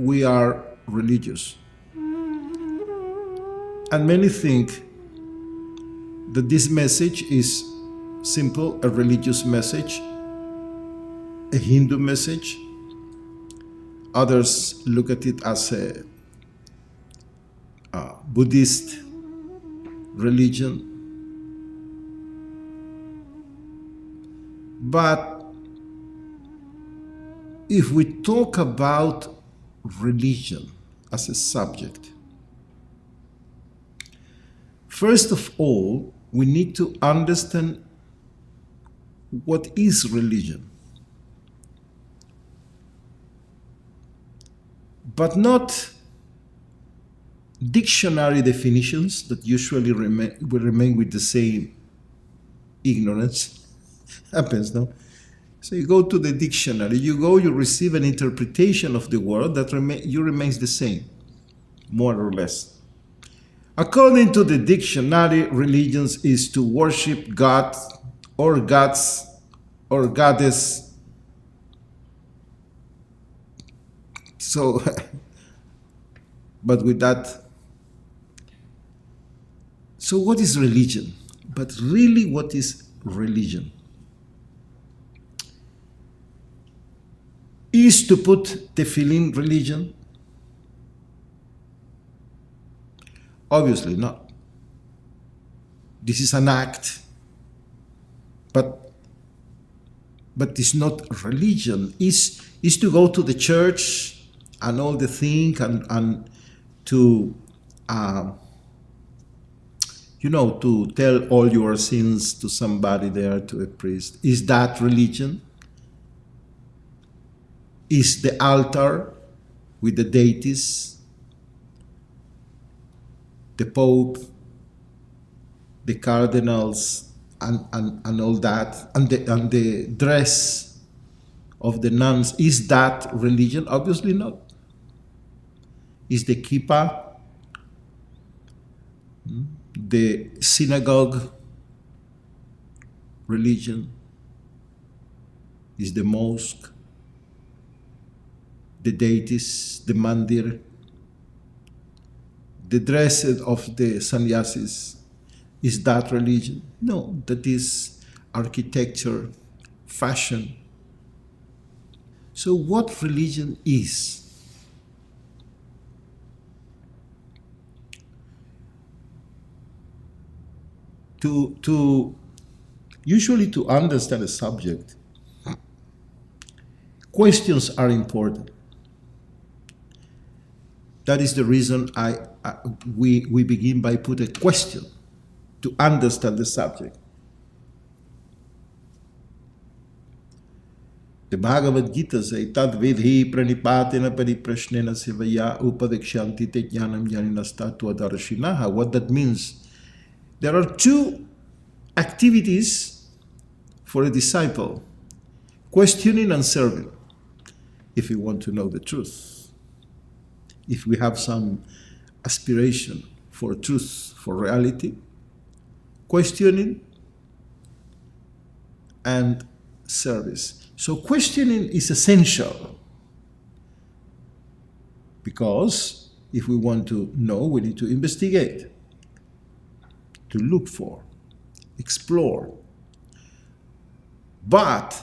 We are religious. And many think that this message is simple, a religious message, a Hindu message. Others look at it as a Buddhist religion. But if we talk about religion as a subject, first of all, we need to understand what is religion. But not dictionary definitions that usually will remain with the same ignorance. Happens, no? So you go to the dictionary, you receive an interpretation of the word that remains the same, more or less. According to the dictionary, religions is to worship God or gods or goddess. So, but with that, so what is religion? But really, what is religion? Is to put tefillin religion? Obviously not. This is an act, but it's not religion. Is to go to the church and all the thing and to to tell all your sins to somebody there, to a priest. Is that religion? Is the altar with the deities, the Pope, the cardinals, and all that, and the dress of the nuns, is that religion? Obviously not. Is the kippah, the synagogue religion? Is the mosque, the deities, the mandir, the dress of the sannyasis, is that religion? No, that is architecture, fashion. So what religion is? Usually to understand a subject, questions are important. That is the reason we begin by putting a question to understand the subject. The Bhagavad Gita says, Tad vidhi pranipatena pariprashnena sevaya upadekshanti te jnanam jnaninasta tvadarshinaha. What that means? There are two activities for a disciple: questioning and serving, if you want to know the truth. If we have some aspiration for truth, for reality, questioning and service. So questioning is essential, because if we want to know, we need to investigate, to look for, explore. But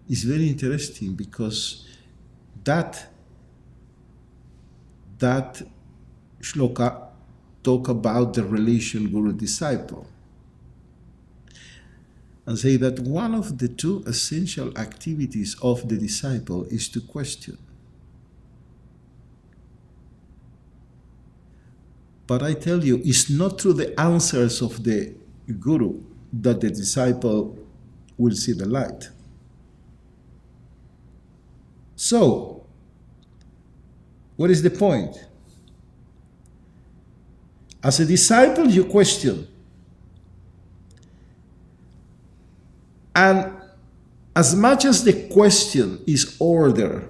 it's very interesting, because that shloka talk about the relation guru-disciple, and say that one of the two essential activities of the disciple is to question. But I tell you, it's not through the answers of the guru that the disciple will see the light. So, what is the point? As a disciple, you question. And as much as the question is order,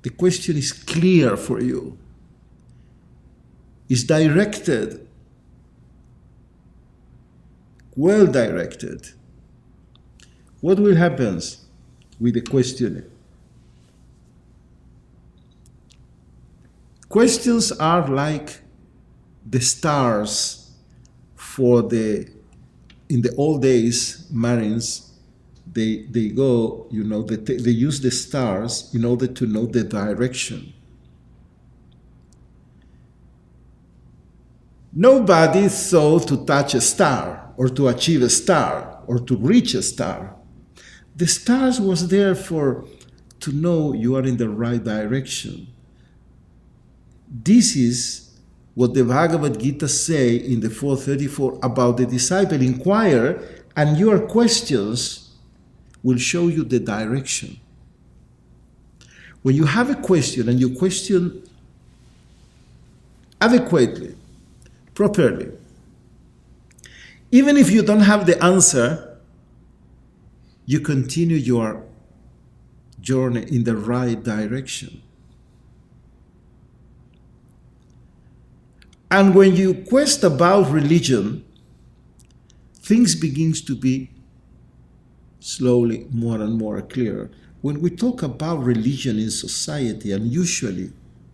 the question is clear for you, is directed, well directed, what will happen with the questioner? Questions are like the stars for in the old days, Marines, they go, they use the stars in order to know the direction. Nobody thought to touch a star, or to achieve a star, or to reach a star. The stars was there to know you are in the right direction. This is what the Bhagavad Gita say in the 434 about the disciple. Inquire, and your questions will show you the direction. When you have a question and you question adequately, properly, even if you don't have the answer, you continue your journey in the right direction. And when you question about religion, things begins to be slowly more and more clear. When we talk about religion in society, and usually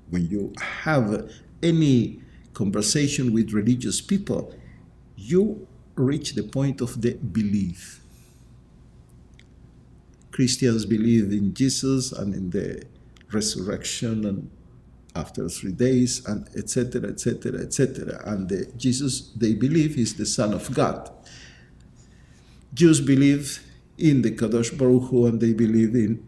when you have any conversation with religious people, you reach the point of the belief. Christians believe in Jesus and in the resurrection and after 3 days, and etc., etc., etc. And Jesus, they believe, is the Son of God. Jews believe in the Kadosh Baruch Hu, and they believe in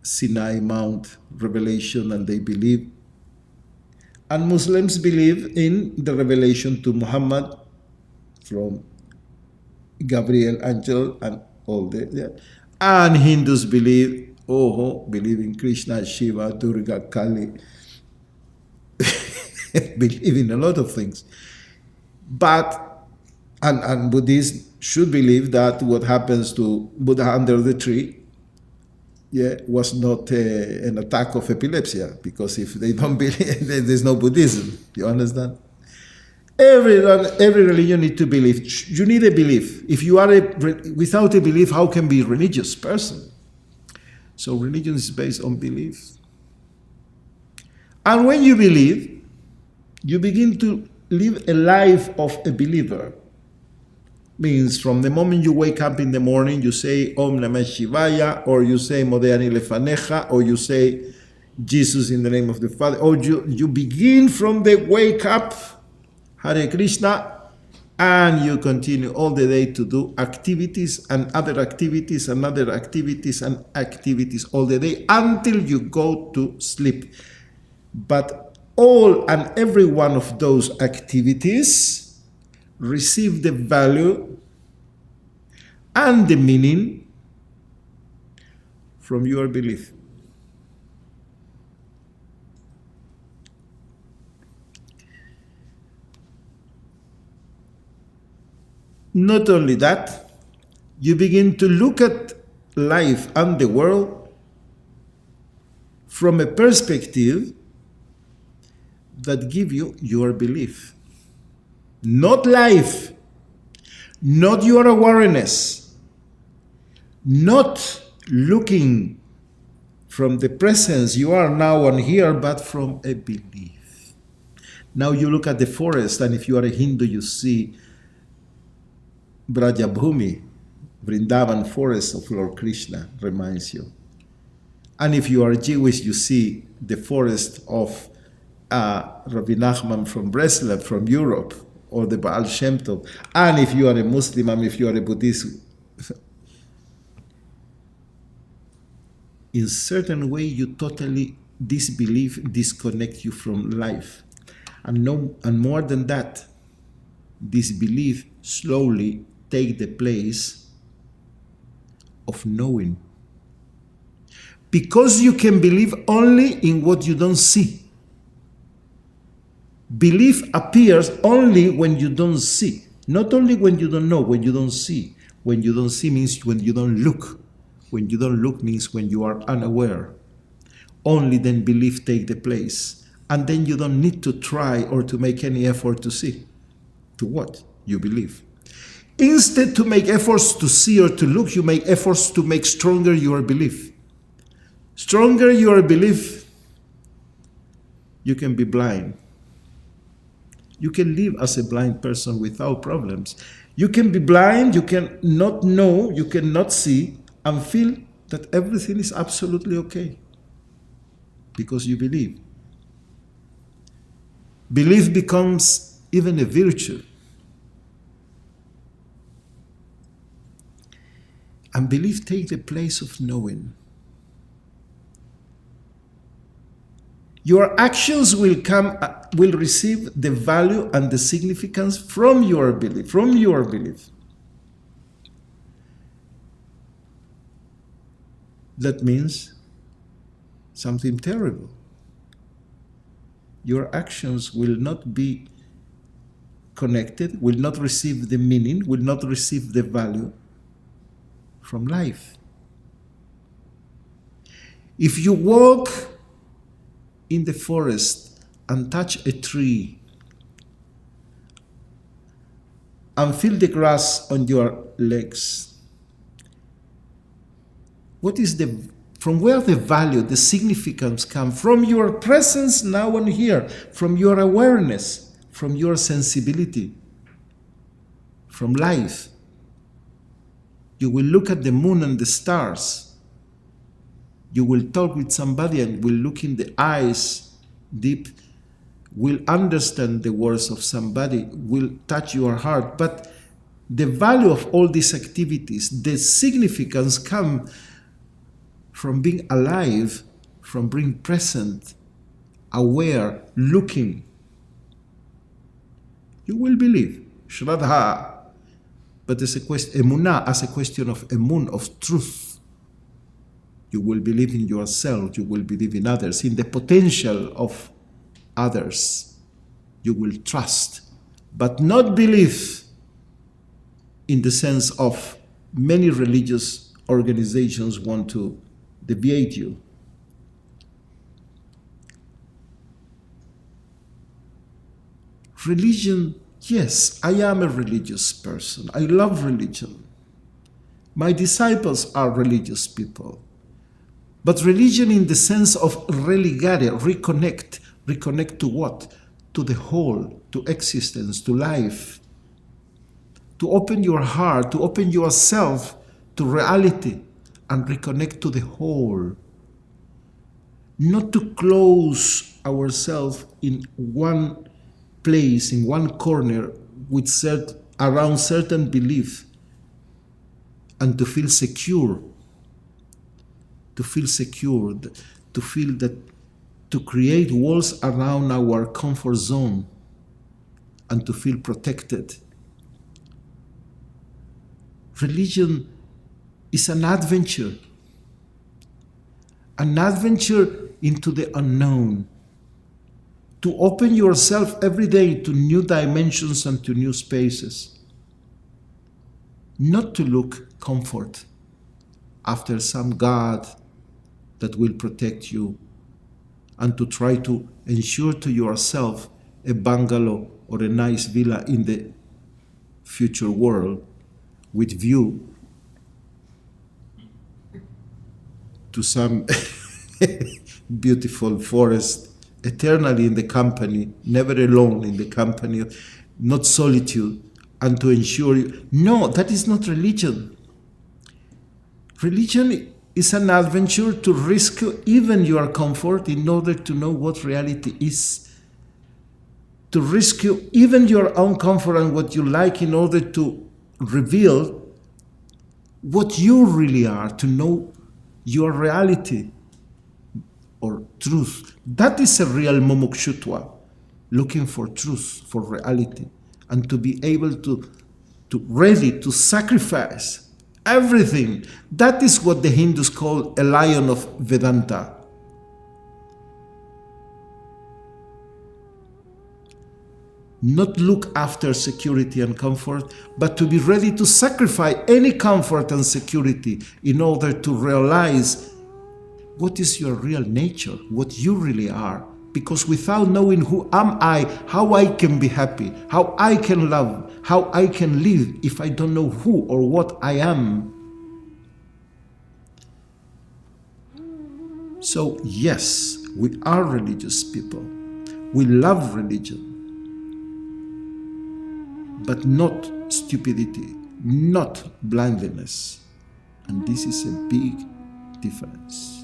Sinai Mount revelation, and they believe. And Muslims believe in the revelation to Muhammad from Gabriel angel and all that. Yeah. And Hindus believe in Krishna, Shiva, Durga, Kali. Believe in a lot of things. But, and Buddhists should believe that what happens to Buddha under the tree was not an attack of epilepsy, because if they don't believe, there's no Buddhism. You understand? Every religion needs to believe. You need a belief. If you are without a belief, how can be a religious person? So religion is based on belief. And when you believe, you begin to live a life of a believer. Means from the moment you wake up in the morning, you say Om Namah Shivaya, or you say Modéani Lefanecha, or you say Jesus in the name of the Father, or you begin from the wake up, Hare Krishna, and you continue all the day to do activities and other activities and other activities and activities all the day until you go to sleep. But all and every one of those activities receive the value and the meaning from your belief. Not only that, you begin to look at life and the world from a perspective that gives you your belief. not life, not your awareness, not looking from the presence you are now and here, but from a belief. Now you look at the forest, and if you are a Hindu, you see Brajabhumi, Vrindavan forest of Lord Krishna, reminds you. And if you are Jewish, you see the forest of Rabbi Nachman from Breslev, from Europe, or the Baal Shem Tov. And if you are a Muslim, and if you are a Buddhist, in certain way, you totally, this belief disconnect you from life. And more than that, this belief slowly take the place of knowing. Because you can believe only in what you don't see. Belief appears only when you don't see. Not only when you don't know, when you don't see. When you don't see means when you don't look. When you don't look means when you are unaware. Only then belief take the place. And then you don't need to try or to make any effort to see. To what? You believe. Instead to make efforts to see or to look, you make efforts to make stronger your belief. Stronger your belief, you can be blind. You can live as a blind person without problems. You can be blind, you can not know, you cannot see, and feel that everything is absolutely okay. Because you believe. Belief becomes even a virtue. And belief takes the place of knowing. Your actions will receive the value and the significance from your belief, That means something terrible. Your actions will not be connected, will not receive the meaning, will not receive the value from life. If you walk in the forest and touch a tree and feel the grass on your legs, from where the value, the significance come? From your presence now and here, from your awareness, from your sensibility, from life. You will look at the moon and the stars. You will talk with somebody and will look in the eyes deep, will understand the words of somebody, will touch your heart. But the value of all these activities, the significance come from being alive, from being present, aware, looking. You will believe. Shraddha. But as a question, emunah, as a question of emun, of truth. You will believe in yourself, you will believe in others, in the potential of others. You will trust, but not believe in the sense of many religious organizations want to deviate you. Religion, yes, I am a religious person. I love religion. My disciples are religious people. But religion in the sense of religare, reconnect. Reconnect to what? To the whole, to existence, to life. To open your heart, to open yourself to reality and reconnect to the whole. Not to close ourselves in one place, in one corner, with around certain belief, and to feel secure. To feel secured, to feel that, to create walls around our comfort zone and to feel protected. Religion is an adventure into the unknown, to open yourself every day to new dimensions and to new spaces, not to look comfort after some God that will protect you, and to try to ensure to yourself a bungalow or a nice villa in the future world with view to some beautiful forest, eternally in the company, never alone in the company, not solitude, and to ensure you. No, that is not religion. Religion is an adventure to risk even your comfort in order to know what reality is. To risk even your own comfort and what you like in order to reveal what you really are, to know your reality or truth. That is a real mumukshutva, looking for truth, for reality, and to be able to ready to sacrifice everything. That is what the Hindus call a lion of Vedanta. Not look after security and comfort, but to be ready to sacrifice any comfort and security in order to realize what is your real nature, what you really are. Because without knowing who am I, how I can be happy, how I can love, how I can live if I don't know who or what I am. So yes, we are religious people. We love religion. But not stupidity, not blindness. And this is a big difference.